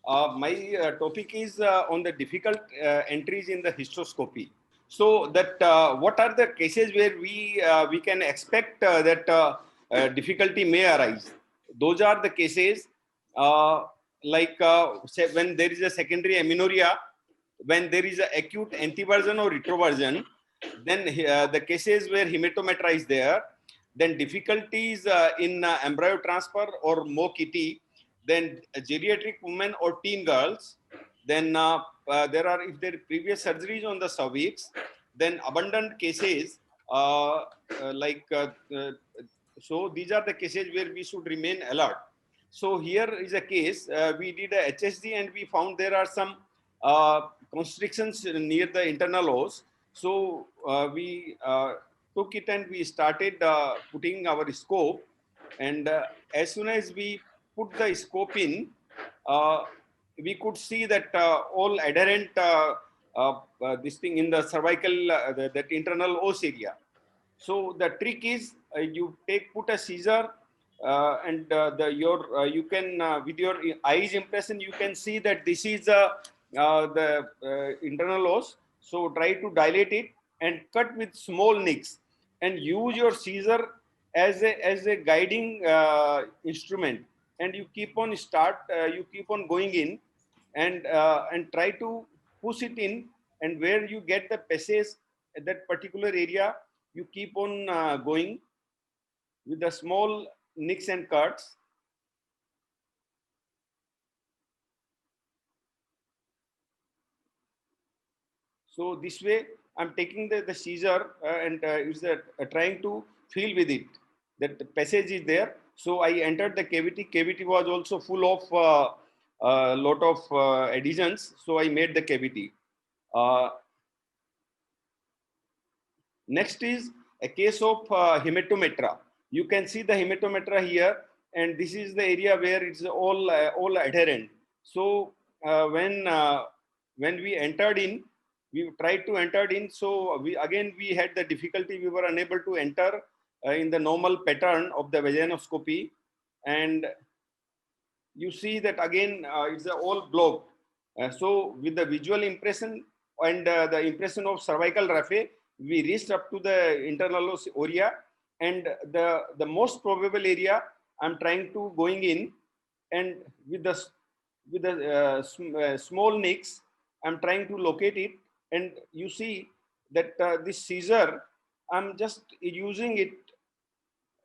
My topic is on the difficult entries in the hysteroscopy. So that what are the cases where we can expect that difficulty may arise? Those are the cases like when there is a secondary amenorrhea, when there is an acute anteversion or retroversion, then the cases where hematometra is there, then difficulties in embryo transfer or MOCT, then geriatric women or teen girls, then there are, if there are previous surgeries on the cervix, then abundant cases like so these are the cases where we should remain alert. So here is a case, we did a HSD and we found there are some constrictions near the internal os. So we took it and we started putting our scope, and as soon as we put the scope in, we could see that all adherent this thing in the cervical, that internal os area. So the trick is you put a scissor and you can with your eyes impression you can see that this is the internal os. So try to dilate it and cut with small nicks and use your scissor as a guiding instrument, and you keep on you keep on going in and try to push it in, and where you get the passage at that particular area, you keep on going with the small nicks and cuts. So this way, I'm taking the scissor and it's trying to feel with it that the passage is there. So I entered the cavity. Cavity was also full of a lot of adhesions. So I made the cavity. Next is a case of hematometra. You can see the hematometra here, and this is the area where it's all adherent. So when we entered in, we tried to enter in. So we had the difficulty. We were unable to enter in the normal pattern of the vaginoscopy, and you see that again it's all blocked. So with the visual impression and the impression of cervical raphe, we reached up to the internal os area, and the most probable area I'm trying to going in, and with the small nicks I'm trying to locate it, and you see that this scissor I'm just using it,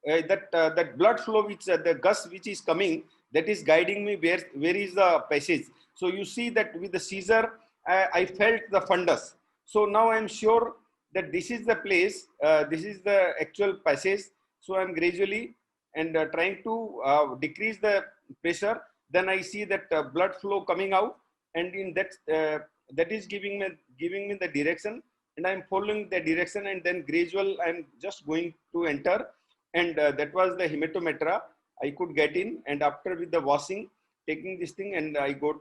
that blood flow which the gus which is coming, that is guiding me where is the passage. So you see that with the scissor I felt the fundus. So now I'm sure that this is the place, this is the actual passage. So I'm gradually and trying to decrease the pressure. Then I see that blood flow coming out, and in that that is giving me the direction, and I'm following the direction, and then gradual I'm just going to enter, and that was the hematometra I could get in, and after with the washing, taking this thing, and I could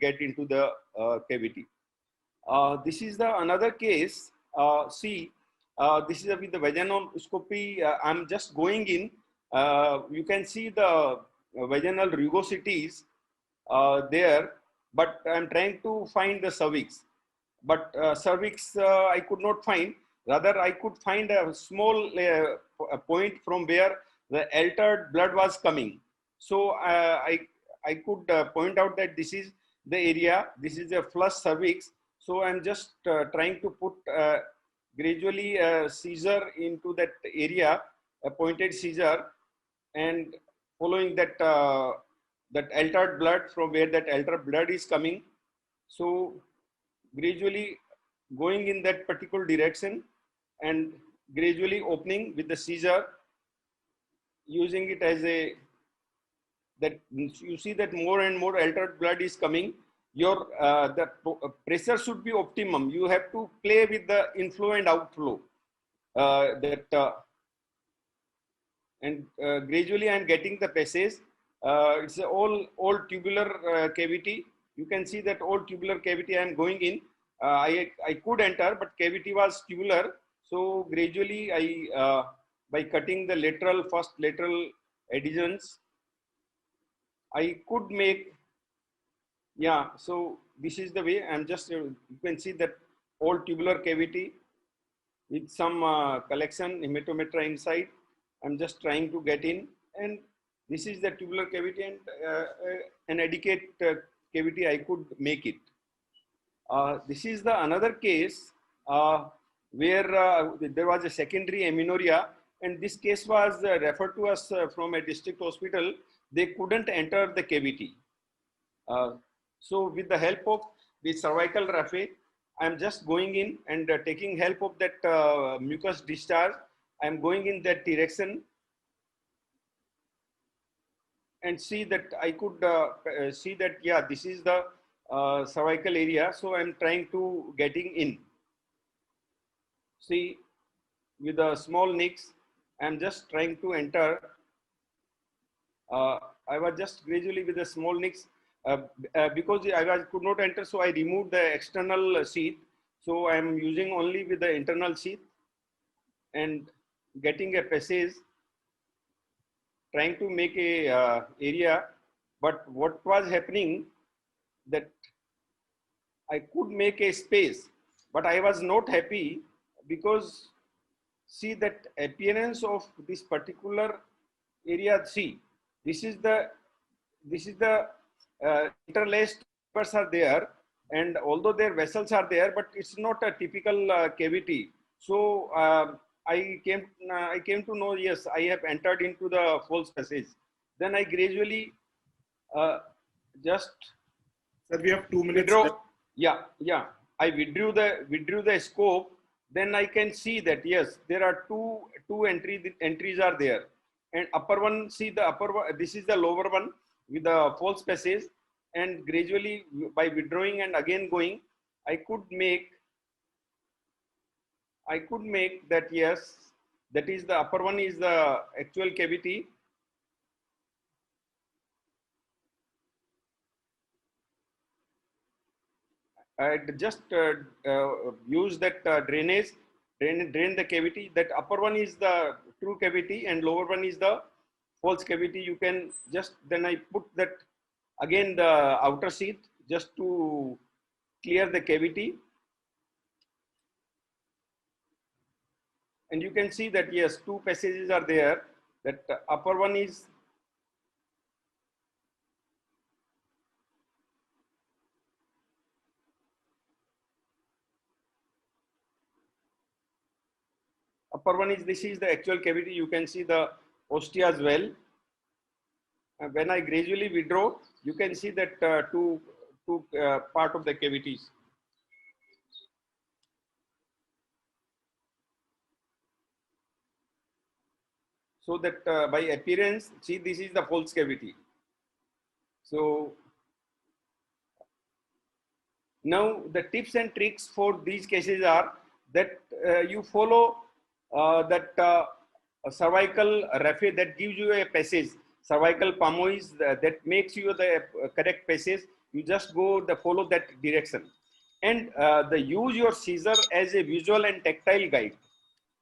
get into the cavity. This is the another case. See, this is with the vaginoscopy. I'm just going in. You can see the vaginal rugosities there, but I'm trying to find the cervix. But cervix I could not find. Rather, I could find a small a point from where the altered blood was coming. So I could point out that this is the area. This is a flush cervix. So I'm just trying to put gradually a scissor into that area, a pointed scissor, and following that that altered blood from where that altered blood is coming. So gradually going in that particular direction and gradually opening with the scissor, using it as a that you see that more and more altered blood is coming. Your the pressure should be optimum. You have to play with the inflow and outflow. And gradually I'm getting the passage. It's all tubular cavity. You can see that all tubular cavity I am going in. I could enter, but cavity was tubular. So gradually I by cutting the first lateral adhesions, I could make Yeah, so this is the way. I'm just, you can see that old tubular cavity with some collection hematometra inside. I'm just trying to get in, and this is the tubular cavity, and an adequate cavity I could make it. This is the another case where there was a secondary amenorrhea, and this case was referred to us from a district hospital. They couldn't enter the cavity. So with the help of the cervical raphe, I'm just going in and taking help of that mucus discharge. I'm going in that direction and see that I could see that, yeah, this is the cervical area. So I'm trying to getting in. See, with a small nicks, I'm just trying to enter. I was just gradually with the small nicks because could not enter, so I removed the external sheath. So I'm using only with the internal sheath and getting a passage, trying to make a area. But what was happening that I could make a space, but I was not happy because see that appearance of this particular area. See, this is the interlaced fibers are there, and although their vessels are there, but it's not a typical cavity. So I came to know, yes, I have entered into the false passage. Then I gradually uh, just Sir, we have 2 minutes withdraw. left. Yeah. I withdrew the scope. Then I can see that yes, there are two entries are there, and upper one. See the upper one. This is the lower one with the false passage, and gradually by withdrawing and again going, I could make that, yes, that is the upper one is the actual cavity. I just use that drain the cavity. That upper one is the true cavity and lower one is the false cavity. You can just, then I put that again the outer sheath just to clear the cavity. And you can see that yes, two passages are there. That upper one is this is the actual cavity. You can see the ostia as well. When I gradually withdraw, you can see that two part of the cavities. So that by appearance, see, this is the false cavity. So now the tips and tricks for these cases are that you follow that cervical raphe that gives you a passage, cervical pomois that makes you the correct passage. You just follow that direction, and the use your scissor as a visual and tactile guide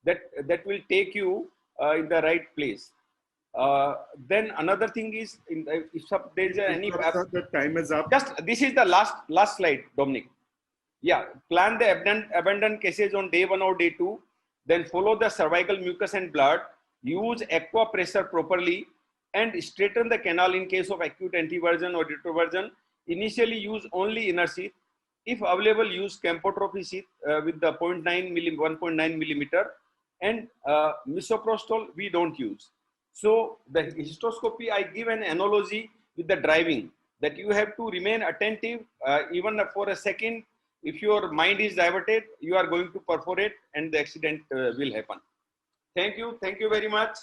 that will take you in the right place. Then another thing is, if there is any Sir, the time is up. just this is the last slide, Dominic. Yeah, plan the abandoned cases on day 1 or day 2. Then follow the cervical mucus and blood. Use aqua pressure properly and straighten the canal in case of acute anteversion or retroversion. Initially use only inner sheath. If available, use campotrophy sheath with the 1.9 millimeter, and misoprostol we don't use. So the hysteroscopy, I give an analogy with the driving, that you have to remain attentive even for a second. If your mind is diverted, you are going to perforate and the accident will happen. Thank you very much.